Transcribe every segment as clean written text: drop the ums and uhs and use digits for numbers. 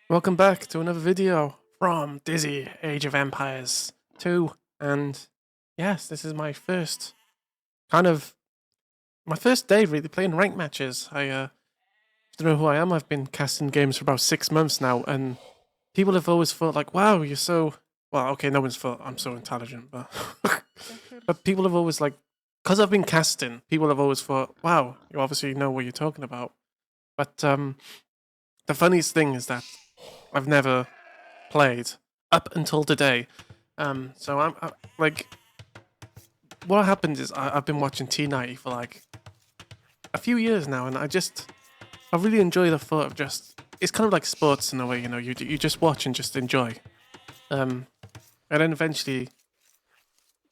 Welcome back to another video from Dizzy Age of Empires 2. And yes, this is my first my first day really playing ranked matches. I don't know who I am. I've been casting games for about 6 months now, and people have always thought like, wow, you're so well, okay, no one's thought I'm so intelligent, but but people have always like, because I've been casting, people have always thought, wow, you obviously know what you're talking about. But the funniest thing is that I've never played up until today. So like, what happened is I've been watching T90 for like a few years now, and I really enjoy the thought of just it's kind of like sports in a way, you just watch and just enjoy. And then eventually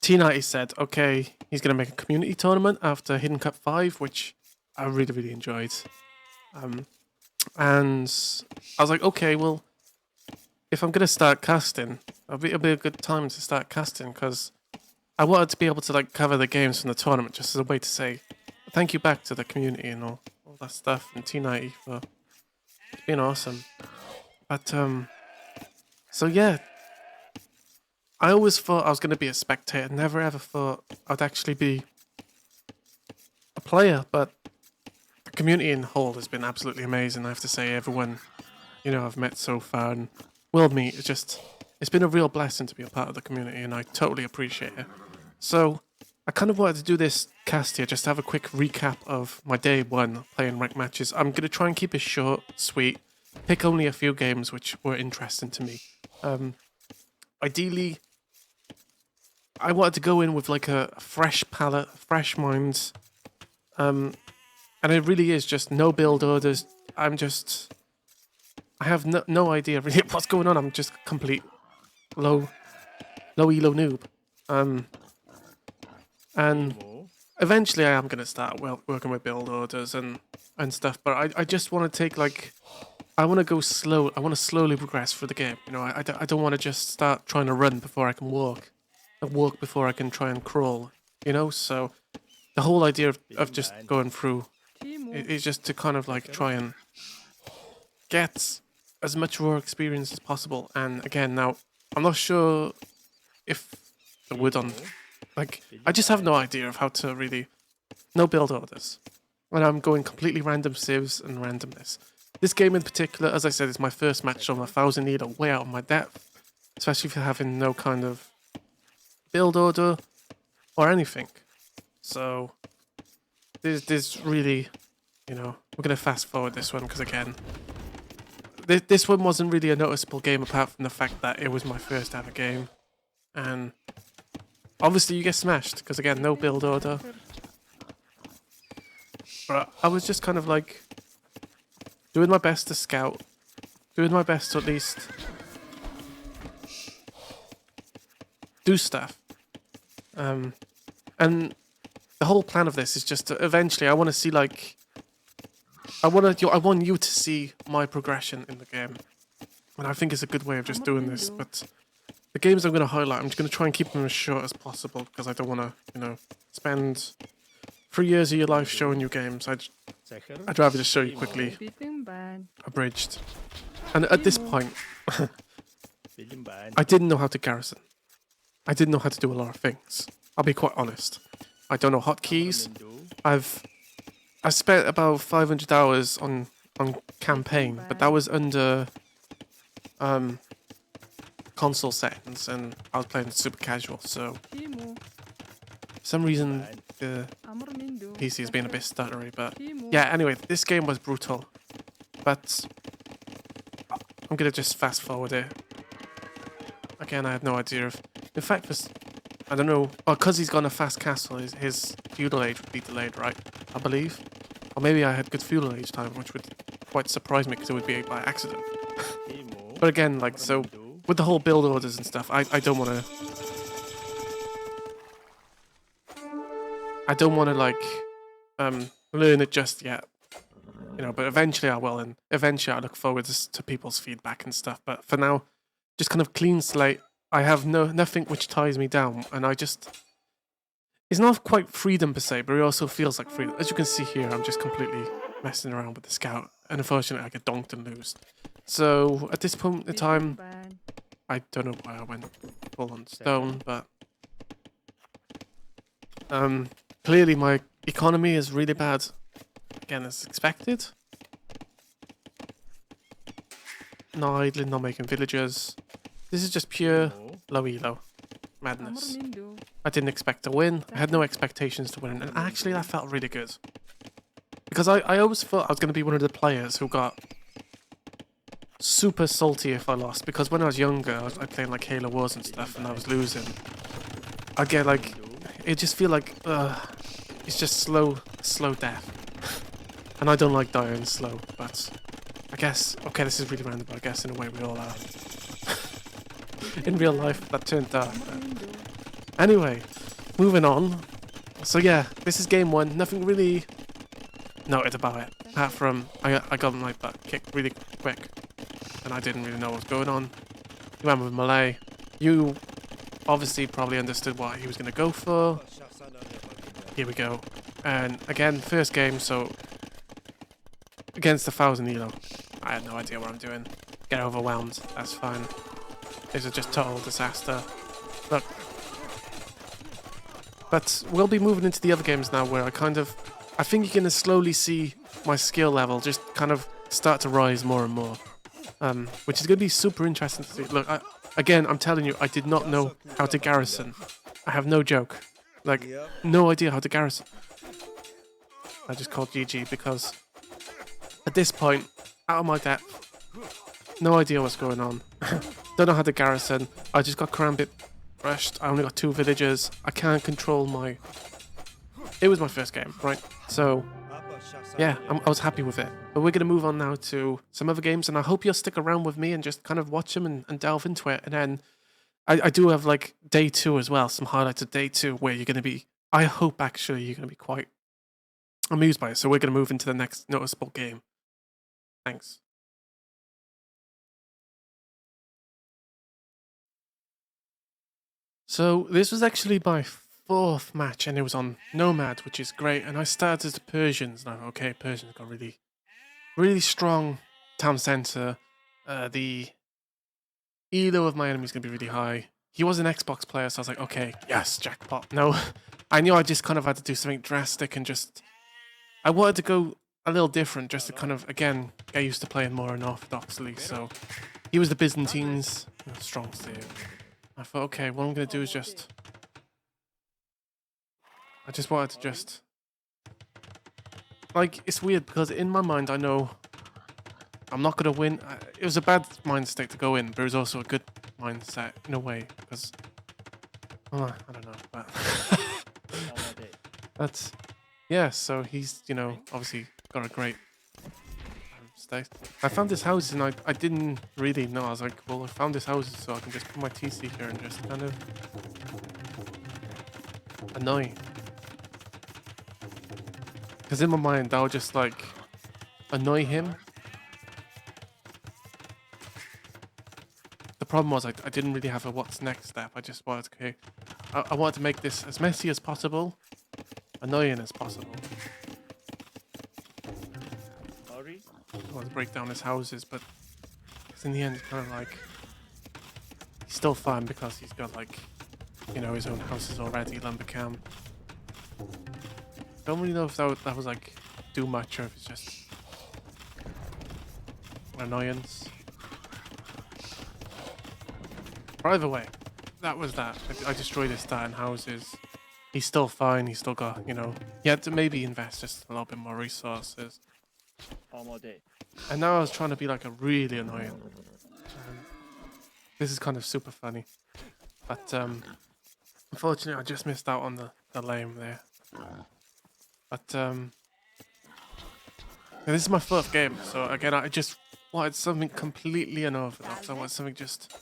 T90 said, okay, he's gonna make a community tournament after Hidden Cup 5, which I really enjoyed. And I was like, okay, well, if I'm gonna start casting, it'll be a good time to start casting because I wanted to be able to like cover the games from the tournament just as a way to say thank you back to the community and all that stuff and T90 for being awesome. But so yeah, I always thought I was gonna be a spectator. Never ever thought I'd actually be a player. But the community in whole has been absolutely amazing. I have to say, everyone I've met so far and will meet. It's been a real blessing to be a part of the community, and I totally appreciate it. So I kind of wanted to do this cast here just to have a quick recap of my day one playing ranked matches. I'm going to try and keep it short, sweet, pick only a few games which were interesting to me. Ideally, I wanted to go in with like a fresh palette, fresh minds, and it really is just no build orders. I have no idea really what's going on. I'm just complete low elo noob. And eventually I am going to start working with build orders and stuff, but I just want to take like, I want to go slow. I want to slowly progress through the game. I don't want to just start trying to run before I can walk, and walk before I can try and crawl, so the whole idea of just going through is just to kind of like try and get as much raw experience as possible. And again, now I'm not sure if the wood on, like, I just have no idea of how to really, no build orders, and I'm going completely random civs and randomness. This game in particular, as I said, is my first match on 1,000 needle, way out of my depth, especially for having no kind of build order or anything. So there's really, we're gonna fast forward this one because again, this one wasn't really a noticeable game apart from the fact that it was my first ever game, and obviously you get smashed because again, no build order. But I was just kind of like doing my best to scout, doing my best to at least do stuff. And the whole plan of this is just to eventually I want to see like I want you to see my progression in the game, and I think it's a good way of just doing this. But the games I'm going to highlight, I'm just going to try and keep them as short as possible because I don't want to, spend 3 years of your life showing you games. I'd rather just show you quickly, abridged. And at this point, I didn't know how to garrison. I didn't know how to do a lot of things. I'll be quite honest. I don't know hotkeys. I spent about 500 hours on campaign, but that was under console settings, and I was playing super casual. So for some reason the PC has been a bit stuttery, but yeah. Anyway, this game was brutal, but I'm gonna just fast forward it. Again, I had no idea if, in fact, I don't know. Well, because he's gone a fast castle, his feudal age would be delayed, right? I believe. Or maybe I had good feudal age time, which would quite surprise me because it would be by accident. But again, like, so with the whole build orders and stuff, I don't want to. I don't want to like learn it just yet, But eventually I will, and eventually I look forward to people's feedback and stuff. But for now, just kind of clean slate. I have nothing which ties me down, and it's not quite freedom per se, but it also feels like freedom. As you can see here, I'm just completely messing around with the scout, and unfortunately I get donked and lose. So at this point in time, I don't know why I went full on stone, but clearly my economy is really bad. Again, as expected. Not idling, not making villagers. This is just pure low elo madness. I didn't expect to win. I had no expectations to win, and actually that felt really good. Because I always thought I was going to be one of the players who got super salty if I lost. Because when I was younger, I was playing like Halo Wars and stuff, and I was losing. I get like, it just feel like, it's just slow death. And I don't like dying slow, but I guess, okay, this is really random, but I guess in a way we all are. In real life, that turned dark. But anyway, moving on. So yeah, this is game 1. Nothing really noted about it, apart from I got my butt kicked really quick, and I didn't really know what was going on. He went with Malay. You obviously probably understood what he was going to go for. Here we go. And again, first game, so against 1,000 elo. I had no idea what I'm doing. Get overwhelmed, that's fine. This is just total disaster. Look. But we'll be moving into the other games now where I think you're going to slowly see my skill level just kind of start to rise more and more. Which is going to be super interesting to see. Look, again, I'm telling you, I did not know how to garrison. I have no joke. Like, no idea how to garrison. I just called GG because at this point, out of my depth, no idea what's going on. Don't know how to garrison. I just got Karambit rushed. I only got 2 villagers. I can't control my... It was my first game, right? So, yeah, I was happy with it. But we're going to move on now to some other games, and I hope you'll stick around with me and just kind of watch them and delve into it. And then I do have, like, day 2 as well, some highlights of day 2 where you're going to be... I hope, actually, you're going to be quite amused by it. So we're going to move into the next noticeable game. Thanks. So this was actually my 4th match, and it was on Nomad, which is great. And I started as the Persians. Now, okay, Persians got really strong town center. The elo of my enemy is gonna be really high. He was an Xbox player, so I was like, okay, yes, jackpot. No, I knew I just kind of had to do something drastic and just. I wanted to go a little different, just to kind of again get used to playing more unorthodoxly. So he was the Byzantines, strong save. I thought, okay, what I'm going to do is just... I just wanted to just... Like, it's weird because in my mind I know I'm not going to win. It was a bad mind state to go in, but it was also a good mindset in a way because... I don't know, but... That's... Yeah, so he's, obviously got a great... state. I found this house and I didn't really know. I was like, well, I found this house so I can just put my TC here and just kind of annoy. Because in my mind, I would just like annoy him. The problem was I didn't really have a what's next step. I just wanted to, okay, I wanted to make this as messy as possible, annoying as possible. I want to break down his houses, but in the end, it's kind of like he's still fine because he's got like, his own houses already, lumber camp. Don't really know if that was like do much or if it's just an annoyance. But either way, that was that. I destroyed his starting houses. He's still fine. He's still got, he had to maybe invest just a little bit more resources. And now I was trying to be like a really annoying. This is kind of super funny. But unfortunately I just missed out on the lame there. But yeah, this is my 4th game, so again I just wanted something completely unorthodox. I wanted something just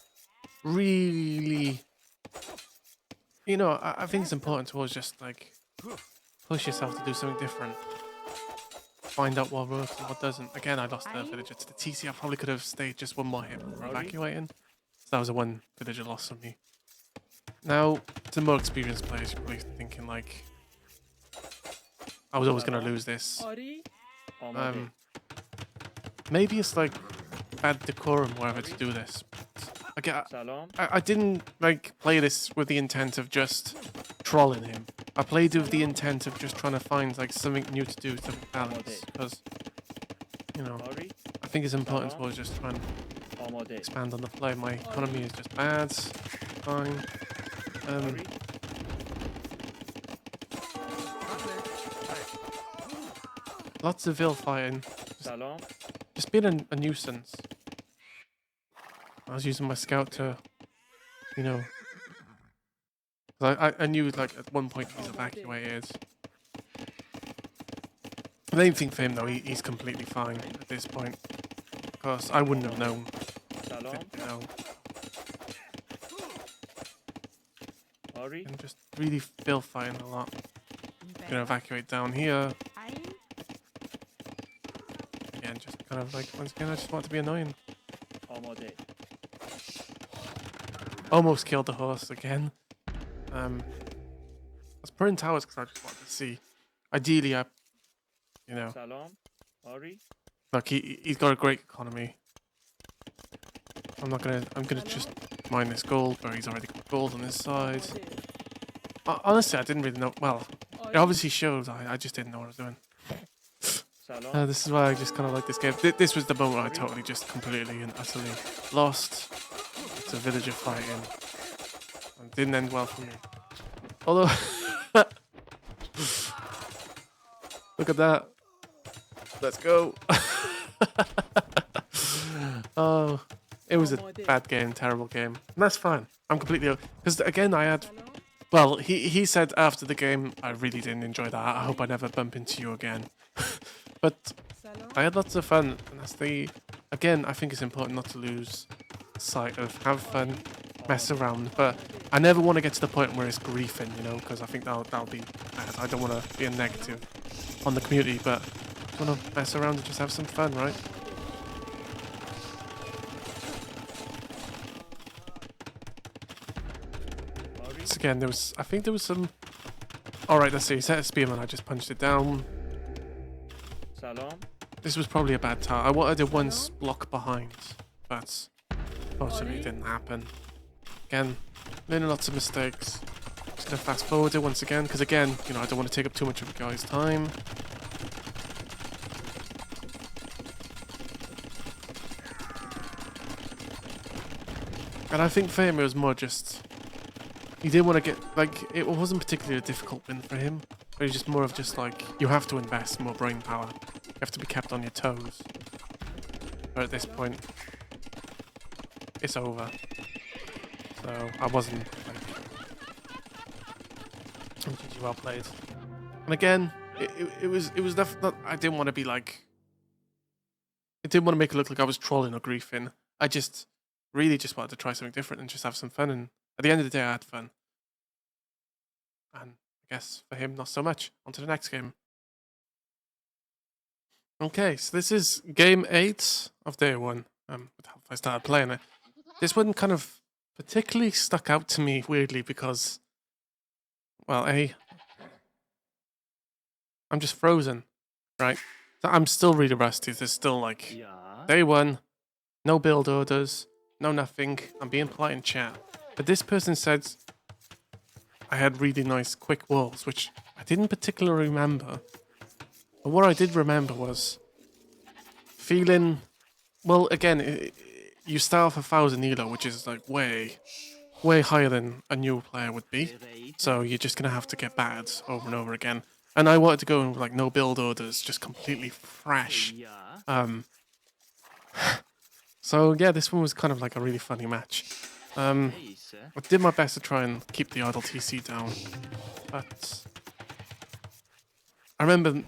really, I think it's important to always just like push yourself to do something different. Find out what works and what doesn't. Again, I lost the villager to the TC. I probably could have stayed just one more hit before evacuating. So that was a 1 villager loss on me. Now, to more experienced players, you're probably thinking like, I was always going to lose this. Maybe it's like bad decorum whatever to do this. But, سلام. I didn't like play this with the intent of just trolling him. I played with the intent of just trying to find like something new to do, something balanced, because you know آری. I think it's important to always just try and آماده. expand on the fly. My economy is just bad. Fine. آری. Lots of ill fighting. سلام. Just being a nuisance. I was using my scout to, you know, 'cause I knew like at one point he's evacuated. The main thing for him though, he's completely fine at this point. Because I wouldn't have known. سلام. You know, آری. and just really feel fighting a lot. Gonna evacuate down here. Again, just kind of like once again, I just want to be annoying. آماده. Almost killed the horse again. I was putting towers because I just wanted to see. Ideally, you know, سلام. آری. look, he's got a great economy. I'm gonna just mine this gold where he's already got gold on his side. Honestly, I didn't really know. Well, it obviously shows. I just didn't know what I was doing. سلام. This is why I just kind of like this game. This was the moment I totally just completely and utterly lost. It's a villager fighting. And didn't end well for me. Although, look at that. Let's go. Oh, it was a bad game, terrible game. And that's fine. I'm completely... Because again, I had... Well, he said after the game, I really didn't enjoy that. I hope I never bump into you again. But I had lots of fun. And that's the... Again, I think it's important not to lose sight of have fun, mess around. But I never want to get to the point where it's griefing, you know, because I think that'll be bad. I don't want to be a negative on the community, but I want to mess around and just have some fun, right? So again, I think there was some... Alright, let's see, set a spearman, I just punched it down. سلام. This was probably a bad time. I wanted it once block behind, but fortunately it didn't happen. Again, learning lots of mistakes. Just gonna fast forward it once again, because again, you know, I don't want to take up too much of you guys' time. And I think for him it was more just... He didn't want to get... Like, it wasn't particularly a difficult win for him. But it was just more of just like, you have to invest more brain power. You have to be kept on your toes. But at this point, it's over. So I wasn't like... GG, well played. And again, it was not... I didn't want to be like... I didn't want to make it look like I was trolling or griefing. I just... really just wanted to try something different and just have some fun, and at the end of the day I had fun. And I guess for him not so much. On to the next game. Okay, so this is game 8 of day 1. I started playing it. This one kind of particularly stuck out to me weirdly because, well, I'm just frozen, right? So I'm still really rusty. There's still like day 1, no build orders, no nothing. I'm being polite in chat. But this person said I had really nice quick walls, which I didn't particularly remember. But what I did remember was feeling... Well, again, you start off 1,000 elo, which is like way higher than a new player would be. So you're just going to have to get bad over and over again. And I wanted to go in with like no build orders, just completely fresh. So yeah, this one was kind of like a really funny match. I did my best to try and keep the idle TC down, but I remember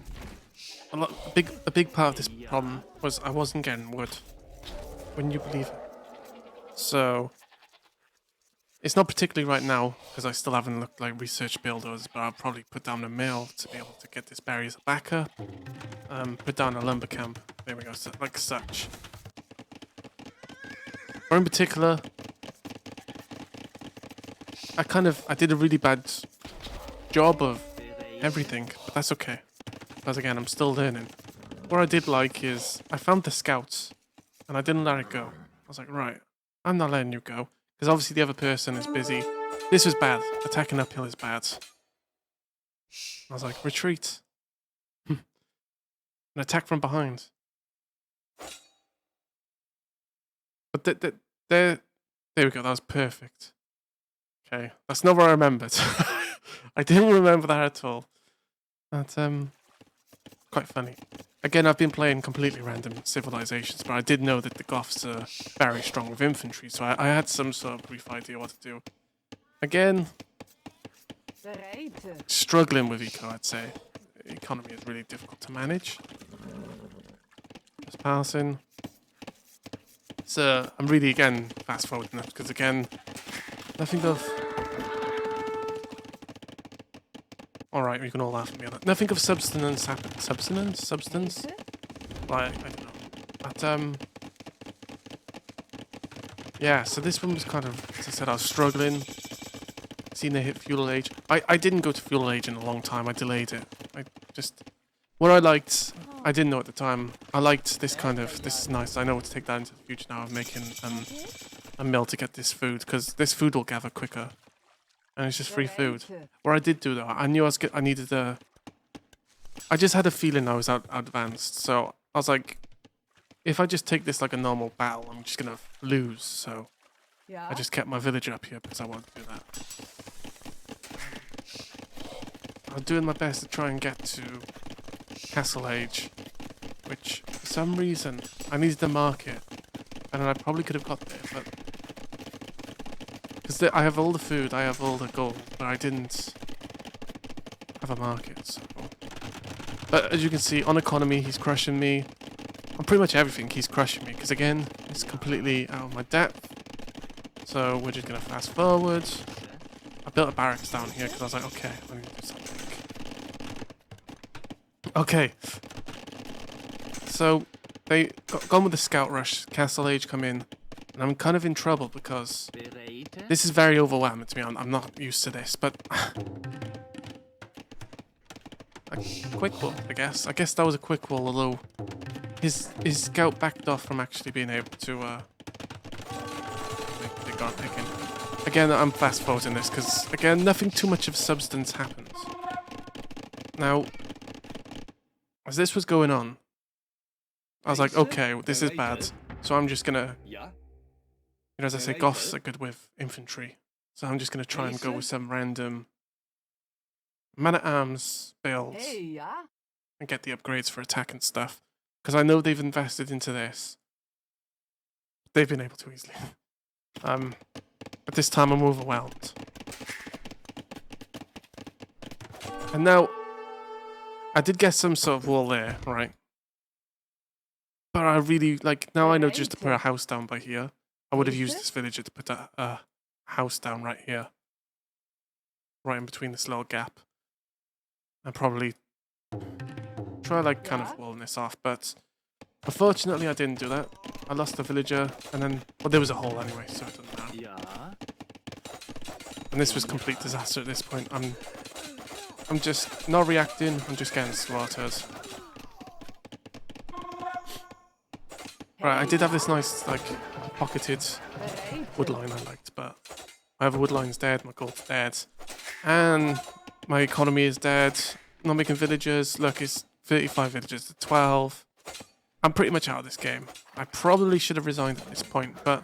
a big part of this problem was I wasn't getting wood. Wouldn't you believe it? So it's not particularly right now because I still haven't looked like research builders, but I'll probably put down a mill to be able to get this berry as a backer. Put down a lumber camp. There we go, so, like such. Or in particular, I did a really bad job of everything, but that's okay. Because again, I'm still learning. What I did like is, I found the scouts. and I didn't let it go. I was like, right, I'm not letting you go. Because obviously the other person is busy. This was bad. Attacking uphill is bad. I was like, retreat. An attack from behind. But there we go. That was perfect. Okay, that's not what I remembered. I didn't remember that at all. That's quite funny. Again, I've been playing completely random civilizations, but I did know that the Goths are very strong with infantry, so I had some sort of brief idea what to do. Again, struggling with eco, I'd say. The economy is really difficult to manage. Just passing. So I'm really, again, fast forwarding that because, again, nothing of... Alright, you can all laugh at me on that. Nothing of substance happened. Substance? Like, I don't know. But, yeah, so this one was kind of, as I said, I was struggling. Seen they hit fuel age. I didn't go to fuel age in a long time. I delayed it. What I liked, I didn't know at the time. I liked this kind of, this is nice. I know what to take that into the future now of making a mill to get this food, because this food will gather quicker. And it's just free food. What I did do though, I knew I needed a... I just had a feeling I was advanced, so I was like, if I just take this like a normal battle, I'm just gonna lose, so... I just kept my villager up here because I wanted to do that. I'm doing my best to try and get to Castle Age, which for some reason I needed to mark it, and I probably could have got there, but because I have all the food, I have all the gold, but I didn't have a market. So. But as you can see, on economy, he's crushing me. On pretty much everything, he's crushing me, because again, it's completely out of my depth. So we're just gonna fast forward. I built a barracks down here because I was like, okay, I need to do something. Okay. So they gone with the scout rush. Castle Age come in, and I'm kind of in trouble because this is very overwhelming to me. I'm not used to this, but a quick wall, I guess. I guess that was a quick wall, although his scout backed off from actually being able to. They got picking. Again, I'm fast forwarding this because again, nothing too much of substance happens. Now, as this was going on, I was like, okay, this is bad. So I'm just gonna, you know, as I say, Goths are good with infantry. So I'm just gonna try and go with some random man-at-arms builds and get the upgrades for attack and stuff. Because I know they've invested into this. They've been able to easily. But this time I'm overwhelmed. And now, I did get some sort of wall there, right? But I really, like, now I know just to put a house down by here. I would have used this villager to put a house down right here. Right in between this little gap. And probably try, like, kind of walling this off, but unfortunately I didn't do that. I lost the villager, and then, well, there was a hole anyway, so it doesn't matter. And this was complete disaster at this point. I'm just not reacting, I'm just getting slaughtered. Right, I did have this nice, like, pocketed woodline I liked, but my other woodline's dead, my gold's dead, and my economy is dead. Not making villagers. Look, it's 35 villagers to 12. I'm pretty much out of this game. I probably should have resigned at this point, but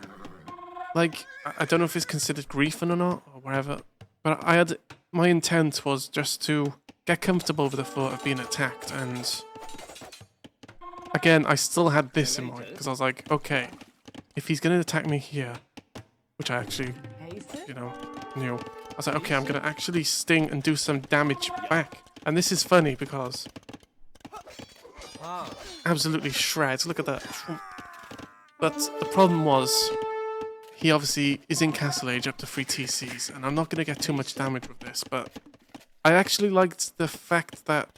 like, I don't know if it's considered griefing or not, or whatever. But my intent was just to get comfortable with the thought of being attacked, and again, I still had this in mind, because I was like, okay, if he's going to attack me here, which I actually, you know, knew, I was like, okay, I'm going to actually sting and do some damage back. And this is funny because absolutely shreds. Look at that. But the problem was he obviously is in Castle Age up to 3 TCs, and I'm not going to get too much damage with this, but I actually liked the fact that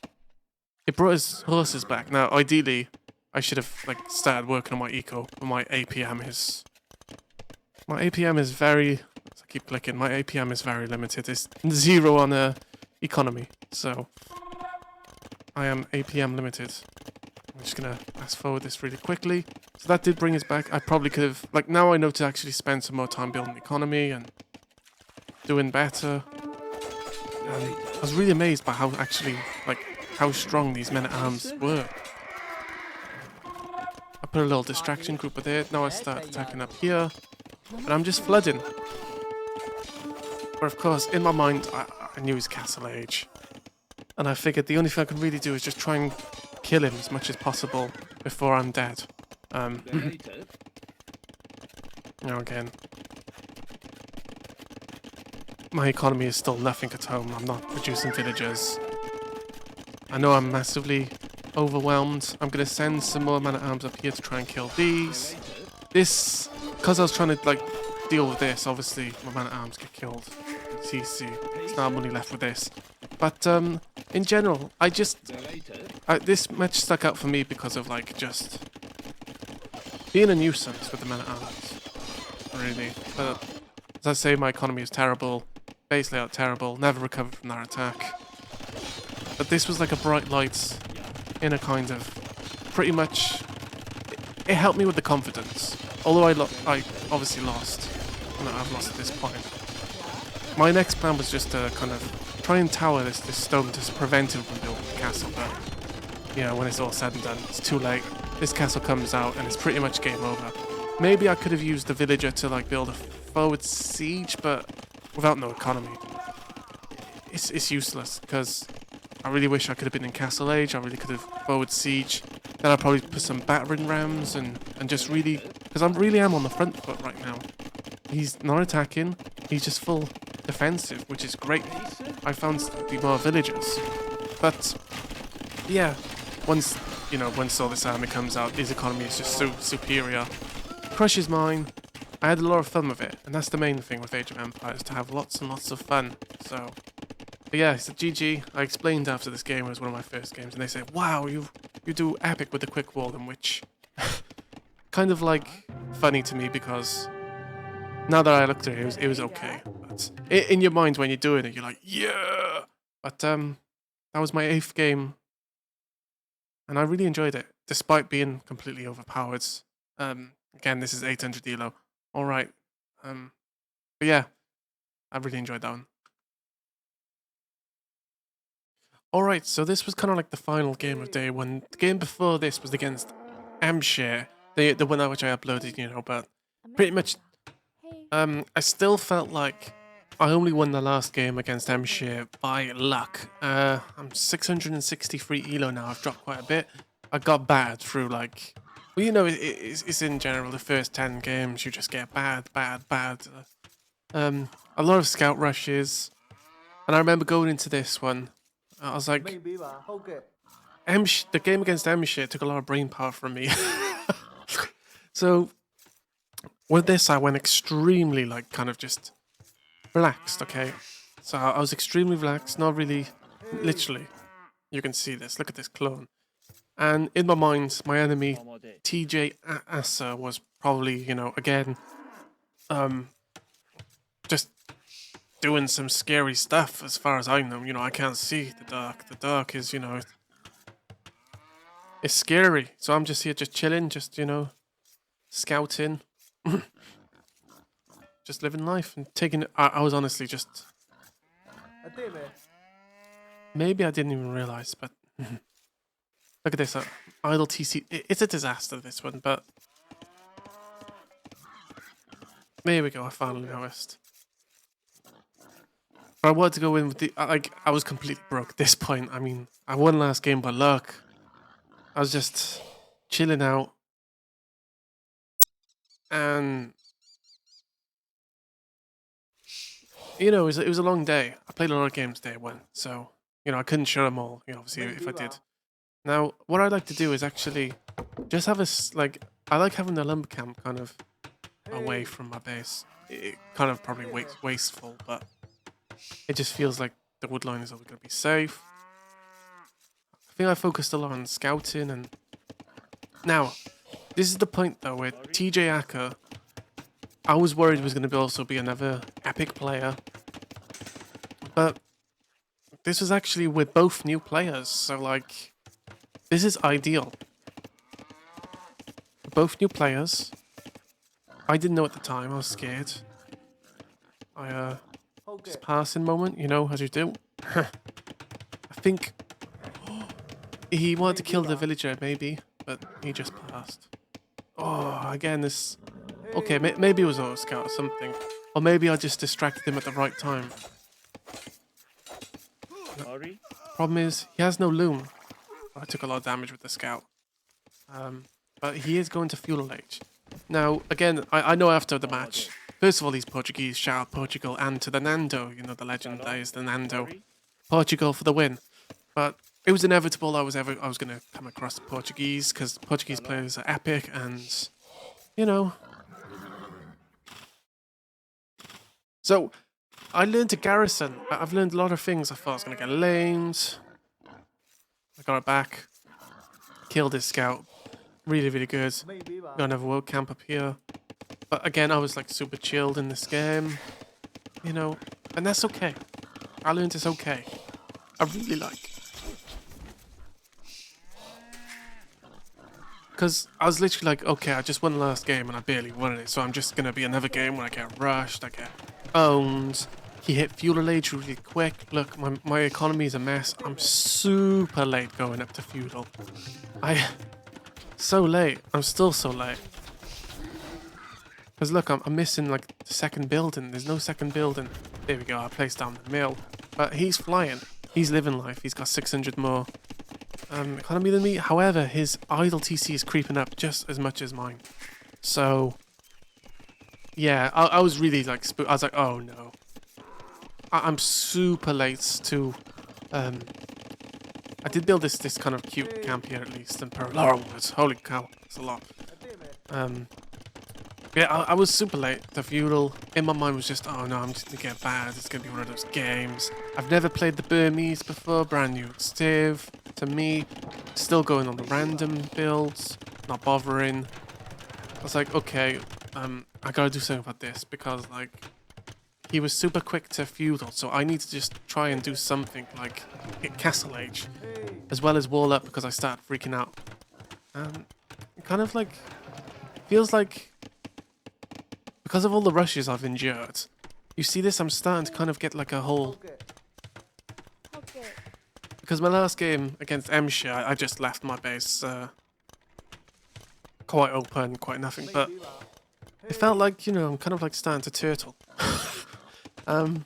it brought his horses back. Now, ideally, I should have like started working on my eco, but my APM is very, as I keep clicking, my APM is very limited. It's 0 on economy, so I am APM limited. just gonna fast forward this really quickly. So that did bring us back. I probably could have, like, now I know to actually spend some more time building the economy and doing better. I was really amazed by how actually, like, how strong these men-at-arms were. I put a little distraction group with it. Now I start attacking up here, and I'm just flooding. But of course, in my mind, I knew his castle age, and I figured the only thing I can really do is just try and kill him as much as possible before I'm dead. Now again, my economy is still nothing at home. I'm not producing villagers. I know I'm massively overwhelmed. I'm gonna send some more man-at-arms up here to try and kill these. This, because I was trying to like deal with this, obviously my man-at-arms get killed. CC. There's not money left with this. But in general, this match stuck out for me because of like just being a nuisance with the man-at-arms. Really. But as I say, my economy is terrible. Base layout terrible. Never recovered from that attack. But this was like a bright light in a kind of pretty much. It helped me with the confidence. Although I obviously lost. No, I've lost at this point. My next plan was just to kind of try and tower this stone to prevent him from building the castle. But you know, when it's all said and done, it's too late. This castle comes out and it's pretty much game over. Maybe I could have used the villager to like build a forward siege, but without no economy, it's useless because I really wish I could have been in Castle Age. I really could have forward siege. Then I'd probably put some battering rams and just really, because I really am on the front foot right now. He's not attacking. He's just full defensive, which is great. I found to be more villagers, but yeah, once all this army comes out, his economy is just so superior. Crushes mine. I had a lot of fun with it, and that's the main thing with Age of Empires, to have lots and lots of fun. So, but yeah, so GG. I explained after this game, it was one of my first games, and they said, wow, you do epic with the quick wall, in which kind of like funny to me because now that I looked at it, it was okay. But in your mind when you're doing it, you're like, yeah. But that was my 8th game, and I really enjoyed it, despite being completely overpowered. Again, this is 800 elo. All right. But yeah, I really enjoyed that one. All right, so this was kind of like the final game of day one. The game before this was against Amshire, the one which I uploaded, but pretty much, I still felt like I only won the last game against Amshire by luck. I'm 663 elo now. I've dropped quite a bit. I got bad through like. Well, it's in general, the first 10 games, you just get bad. A lot of scout rushes. And I remember going into this one, I was like, the game against Amshire took a lot of brain power from me. So, with this, I went extremely, like, kind of just relaxed, okay? So, I was extremely relaxed, not really, literally. You can see this, look at this clone. And in my mind, my enemy, DizzyAoE, was probably, again, just doing some scary stuff as far as I know. I can't see the dark. The dark is, it's scary. So I'm just here, just chilling, just, scouting. Just living life and taking it. I was honestly just. Maybe I didn't even realize, but. Look at this, idle TC. It's a disaster, this one, but there we go. I finally noticed. But I wanted to go in with the I was completely broke at this point. I mean, I won last game by luck. I was just chilling out, and it was a long day. I played a lot of games day one, so I couldn't show them all. Obviously, if I did. Now, what I'd like to do is actually just have I like having the lumber camp kind of away from my base. It kind of probably wasteful, but it just feels like the wood line is always going to be safe. I think I focused a lot on scouting, and now, this is the point though where DizzyAoE, I was worried was going to also be another epic player, but this was actually with both new players, so like, this is ideal. both new players. I didn't know at the time. I was scared. Just passing moment, you know, as you do. I think he wanted to kill the villager, maybe, but he just passed. Oh, again, this... Okay, maybe it was auto scout or something. Or maybe I just distracted him at the right time. Ori, Problem is, he has no loom. I took a lot of damage with the scout. But he is going to feudal age. Now, again, I know after the match, first of all, these Portuguese, shout out Portugal, and to the Nando, you know, the legend that is the Nando. Ori, Portugal for the win. But it was inevitable I was going to come across the Portuguese, because Portuguese players are epic, and, you know. So, I learned to garrison. I've learned a lot of things. I thought I was going to get lamed. I got it back. Killed this scout. Really, really good. Got another world camp up here. But again, I was like super chilled in this game. You know, and that's okay. I learned it's okay. I really like. Because I was literally like, okay, I just won the last game and I barely won it. So I'm just going to be another game where I get rushed, I get owned. He hit feudal age really quick. Look, my economy is a mess. I'm super late going up to feudal. So late. I'm still so late. Because look, I'm missing like the second building. There's no second building. There we go. I placed down the mill. But he's flying. He's living life. He's got 600 more economy than me. However, his idle TC is creeping up just as much as mine. So, yeah, I was really like, I was like, oh no. I'm super late to, I did build this kind of cute camp here at least, and Perlorwood. Holy cow, that's a lot. Yeah, I was super late to feudal. In my mind was just, oh no, I'm just gonna get bad. It's gonna be one of those games. I've never played the Burmese before, brand new Steve to me. Still going on the random builds, not bothering. I was like, okay, I gotta do something about this because like he was super quick to feudal, so I need to just try and do something like hit Castle Age, as well as wall up because I started freaking out. It kind of like feels like because of all the rushes I've endured. You see this? I'm starting to kind of get like a whole. Because my last game against Emshire, I just left my base quite open, quite nothing, but it felt like, you know, I'm kind of like starting to turtle. But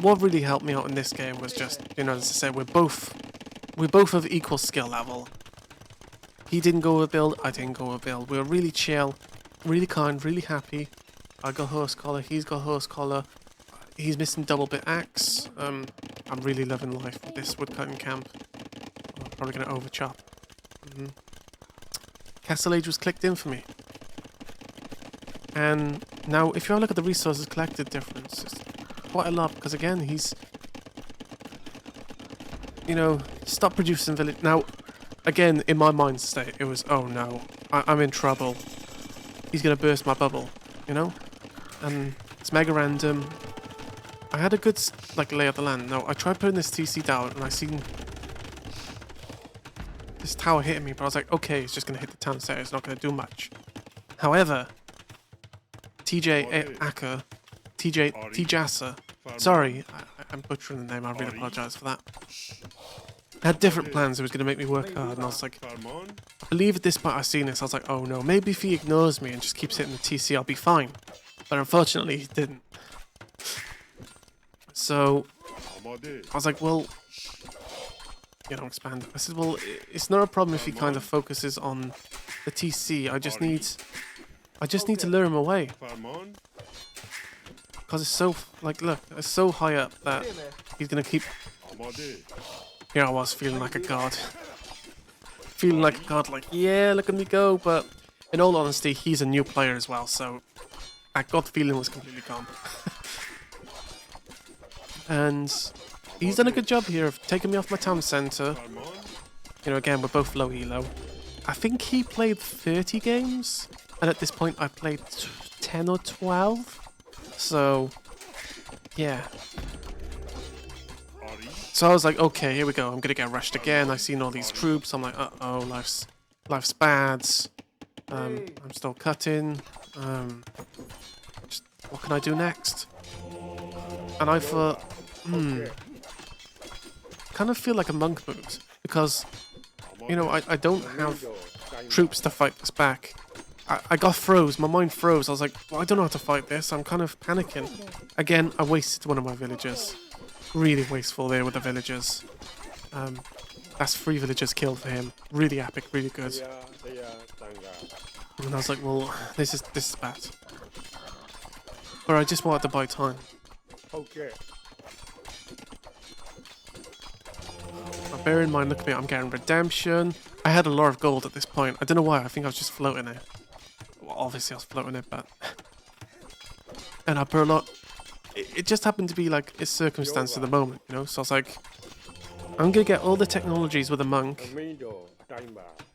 what really helped me out in this game was just, you know, as I said, we're both of equal skill level. He didn't go with a build, I didn't go with a build. We were really chill, really kind, really happy. I got horse collar, he's got horse collar. He's missing double bit axe. I'm really loving life with this woodcutting camp. I'm probably going to overchop. Castle Age was clicked in for me. And now, if you have a look at the resources collected difference, it's quite a lot because again, he's, you know, stopped producing village. Now, again, in my mind state, it was, oh no, I'm in trouble. He's going to burst my bubble, you know? And it's mega random. I had a good, like, lay of the land. Now, I tried putting this TC down, and I seen this tower hitting me, but I was like, okay, it's just going to hit the town center. It's not going to do much. However, Tjasa, sorry, I'm butchering the name. I really apologize for that. I had different plans. It was going to make me work hard, and I was like, I believe at this point I seen this. I was like, oh no, maybe if he ignores me and just keeps hitting the TC, I'll be fine. But unfortunately, he didn't. So, I was like, well, you know, expand. I said, well, it's not a problem if he kind of focuses on the TC. I just need to lure him away. Because it's so, like, look, it's so high up that he's going to keep... Here I was, feeling like a god. Feeling like a god, like, yeah, look at me go. But in all honesty, he's a new player as well, so that god feeling was completely gone. And he's done a good job here of taking me off my town centre. You know, again, we're both low elo. I think he played 30 games, and at this point I played 10 or 12. So, yeah. So I was like, okay, here we go. I'm gonna get rushed again. I've seen all these troops. I'm like, uh-oh, life's Life's bad. I'm still cutting. Just, what can I do next? And I thought, kind of feel like a monk moves because, you know, I don't have troops to fight this back. I got froze. My mind froze. I was like, well, I don't know how to fight this. I'm kind of panicking. Again, I wasted one of my villagers. Really wasteful there with the villagers. That's 3 villagers killed for him. Really epic, really good. And I was like, well, this is bad. But I just wanted to buy time. Okay. Now, bear in mind, look at me, I'm getting redemption. I had a lot of gold at this point. I don't know why, I think I was just floating it. Well, obviously I was floating it, but... and I put a lot... It just happened to be like a circumstance at the moment, you know? So I was like, I'm gonna get all the technologies with a monk.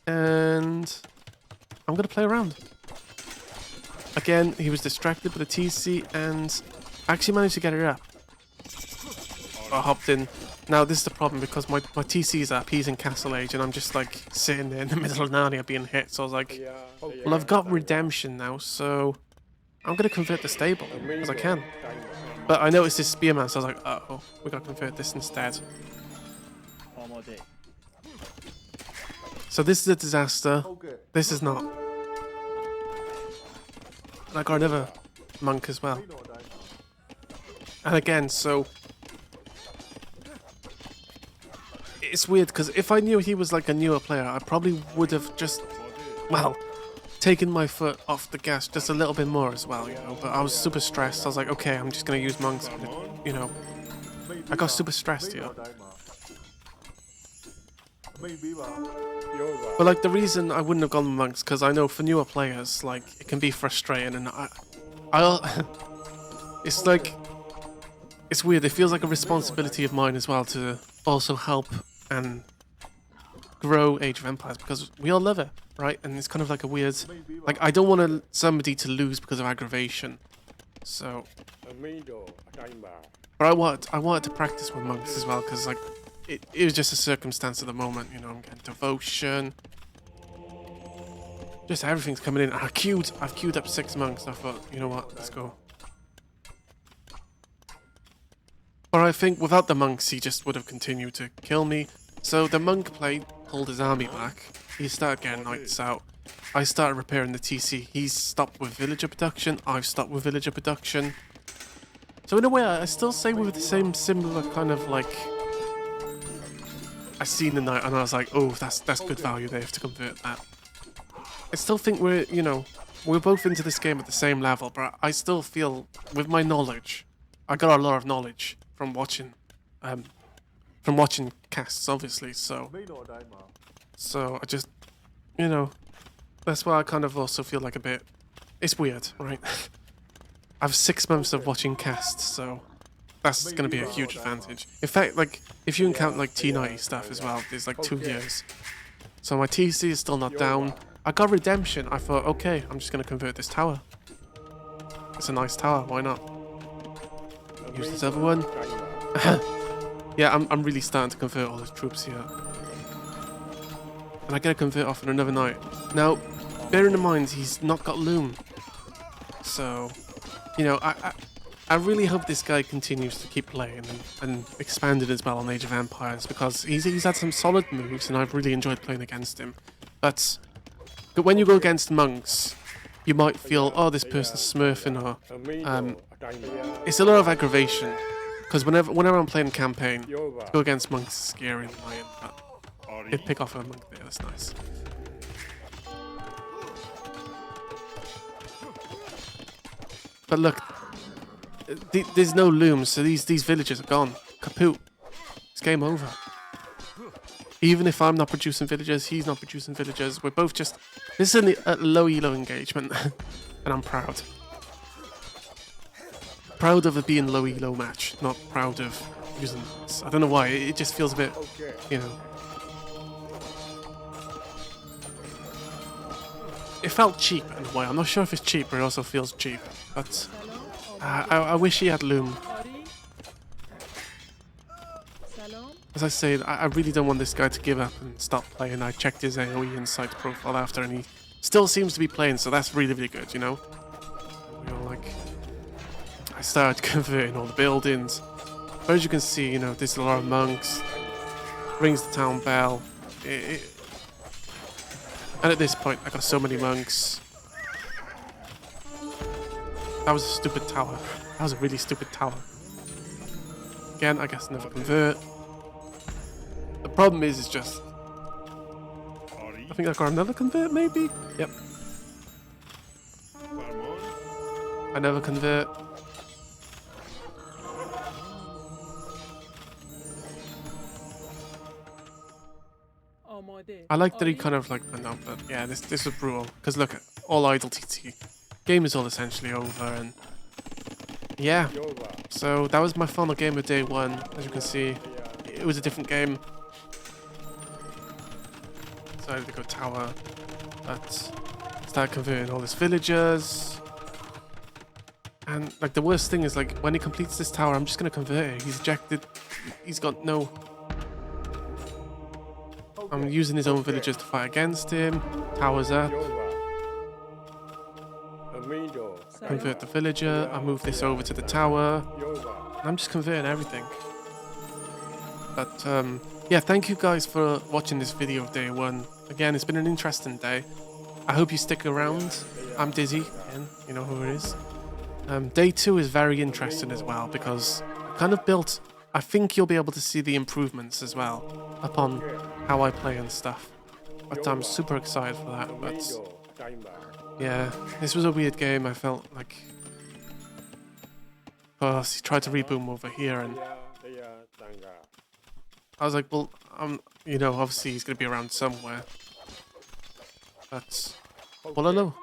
And... I'm gonna play around. Again, he was distracted by the TC and I actually managed to get it up. I hopped in. Now this is the problem because my TC is up, he's in Castle Age and I'm just like sitting there in the middle of Narnia being hit. So I was like, well, I've got redemption now, so I'm going to convert the stable as I can. But I noticed this spearman, so I was like, uh-oh, we got to convert this instead. So this is a disaster. This is not. And I got another monk as well. And again, so... it's weird, because if I knew he was like a newer player, I probably would have just, well, taken my foot off the gas just a little bit more as well, you know. But I was super stressed. I was like, okay, I'm just going to use monks, you know. I got super stressed here. But like the reason I wouldn't have gone with monks, because I know for newer players, like, it can be frustrating, and I'll it's like, it's weird. It feels like a responsibility of mine as well to also help and grow Age of Empires, because we all love it, right? And it's kind of like a weird, like, I don't want somebody to lose because of aggravation. So, but I wanted to practice with monks as well, because like it was just a circumstance of the moment, you know. I'm getting devotion, just everything's coming in. I've queued up 6 monks. I thought, you know what, let's go. But I think without the monks, he just would have continued to kill me. So the monk play pulled his army back. He started getting knights out. I started repairing the TC. He's stopped with villager production. I've stopped with villager production. So in a way, I still say we were the same similar kind of like... I seen the knight and I was like, oh, that's good value there to convert that. I still think we're, you know, we're both into this game at the same level, but I still feel with my knowledge, I got a lot of knowledge from watching casts, obviously, so I just, you know, that's why I kind of also feel like a bit, it's weird, right? I have 6 months of watching casts, so that's going to be a huge advantage. In fact, like, if you count like T90 stuff as well, there's like 2 years. So my TC is still not down. I got redemption. I thought, okay, I'm just going to convert this tower. It's a nice tower, why not? Use this other one. Yeah, I'm really starting to convert all his troops here. And I gotta convert off on another knight. Now, bearing in mind, he's not got loom. So, you know, I really hope this guy continues to keep playing and expanded as well on Age of Empires, because he's had some solid moves and I've really enjoyed playing against him. But when you go against monks, you might feel, oh, this person's smurfing, or it's a lot of aggravation. Because whenever I'm playing campaign, to go against monks is scary in my end, but they pick off a monk there, that's nice. But look, there's no looms, so these villagers are gone. Kaput. It's game over. Even if I'm not producing villagers, he's not producing villagers. We're both just... This is a low elo engagement, and I'm proud. Proud of it being low elo match, not proud of using this. I don't know why, it just feels a bit, you know. It felt cheap in a way. I'm not sure if it's cheap, but it also feels cheap. But I wish he had loom. as I say, I really don't want this guy to give up and stop playing. I checked his AoE Insight profile after, and he still seems to be playing, so that's really, really good, you know? You know, like, I started converting all the buildings. But as you can see, you know, there's a lot of monks. Rings the town bell. And at this point, I got so many monks. That was a stupid tower. That was a really stupid tower. Again, I guess never convert. The problem is just... I think I got another convert, maybe? Yep. I never convert. I like that he kind of like went up, but yeah, this was brutal. Because look, all idle TT. Game is all essentially over, and yeah. So that was my final game of day one. As you can see, it was a different game. Decided to go tower, but started converting all his villagers. And like the worst thing is like when he completes this tower, I'm just gonna convert it. He's ejected. He's got no. I'm using his own villagers to fight against him. Towers up. Convert the villager. I move this over to the tower. I'm just converting everything. But yeah, thank you guys for watching this video of day one. Again, it's been an interesting day. I hope you stick around. I'm Dizzy, and you know who it is. Day two is very interesting as well because I kind of built. I think you'll be able to see the improvements as well upon how I play and stuff. But I'm super excited for that. But yeah, this was a weird game. I felt like he tried to reboom over here, and I was like, well, you know, obviously he's gonna be around somewhere. But well, I know.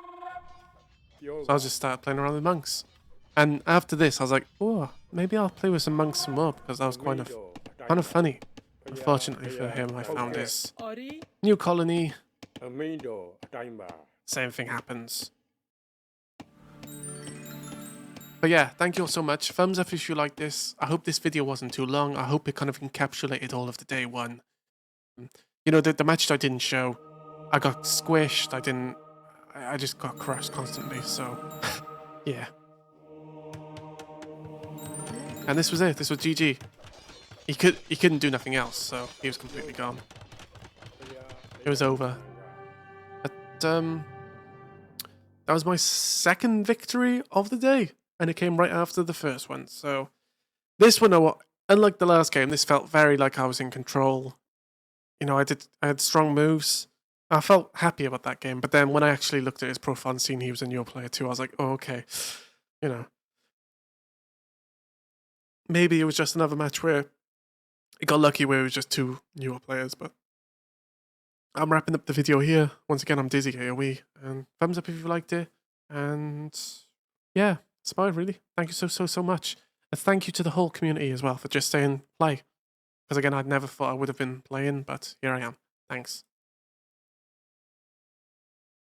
So I just started playing around with monks. And after this, I was like, oh, maybe I'll play with some monks some more because that was kind of funny. Unfortunately for him, I found his new colony. Same thing happens. But yeah, thank you all so much. Thumbs up if you like this. I hope this video wasn't too long. I hope it kind of encapsulated all of the day one. You know, the match I didn't show, I got squished. I just got crushed constantly. So yeah. And this was it. This was GG. He couldn't do nothing else, so he was completely gone. It was over. But that was my second victory of the day, and it came right after the first one. So this one, unlike the last game, this felt very like I was in control. You know, I had strong moves. I felt happy about that game. But then when I actually looked at his profile and seen he was a new player too, I was like, oh, okay, you know. Maybe it was just another match where it got lucky where it was just two newer players, but I'm wrapping up the video here. Once again, I'm DizzyAoE, and thumbs up if you liked it, and yeah, that's about it really. Thank you so much. And thank you to the whole community as well for just saying play. Because again, I'd never thought I would have been playing, but here I am. Thanks.